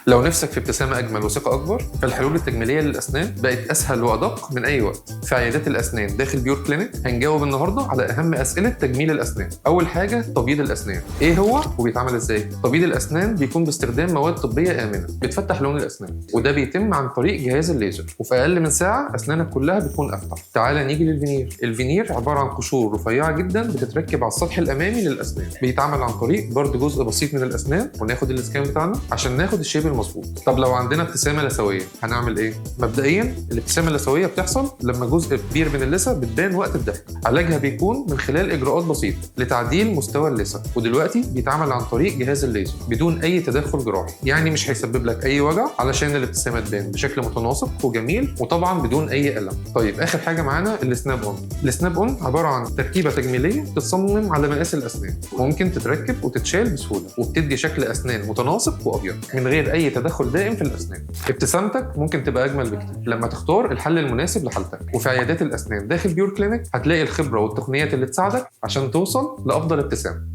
لو نفسك في ابتسامة أجمل وثقة أكبر، فالحلول التجميلية للأسنان بقت أسهل وأدق من أي وقت. في عيادات الأسنان داخل بيور كلينيك هنجاوب النهاردة على أهم أسئلة تجميل الأسنان. أول حاجة تبييض الأسنان، إيه هو وبيتعمل إزاي؟ تبييض الأسنان بيكون باستخدام مواد طبية آمنة بتفتح لون الأسنان، وده بيتم عن طريق جهاز الليزر، وفي أقل من ساعة أسنانك كلها بتكون أفتح. تعالى نيجي للفينير. الفينير عبارة عن قشور رفيعة جدا بتتركب على السطح الأمامي للأسنان، بيتعمل عن طريق برد جزء بسيط من الأسنان، وناخد الاسكان بتاعنا عشان ناخد الشيب المظبوط. طب لو عندنا ابتسامه لثويه هنعمل ايه؟ مبدئيا الابتسامه اللثويه بتحصل لما جزء كبير من اللثه بتبان وقت الضحك. علاجها بيكون من خلال اجراءات بسيطه لتعديل مستوى اللثه، ودلوقتي بيتعمل عن طريق جهاز الليزر بدون اي تدخل جراحي، يعني مش هيسبب لك اي وجع علشان الابتسامه تبان بشكل متناسق وجميل، وطبعا بدون اي الم. طيب اخر حاجه معانا السناب اون. السناب اون عباره عن تركيبه تجميليه بتتصمم على مقاس الاسنان، ممكن تتركب وتتشال بسهوله، وبتدي شكل اسنان متناسق وابيض من غير اي تدخل دائم في الاسنان. ابتسامتك ممكن تبقى اجمل بكتير لما تختار الحل المناسب لحالتك. وفي عيادات الاسنان داخل بيور كلينيك هتلاقي الخبره والتقنيات اللي تساعدك عشان توصل لافضل ابتسامه.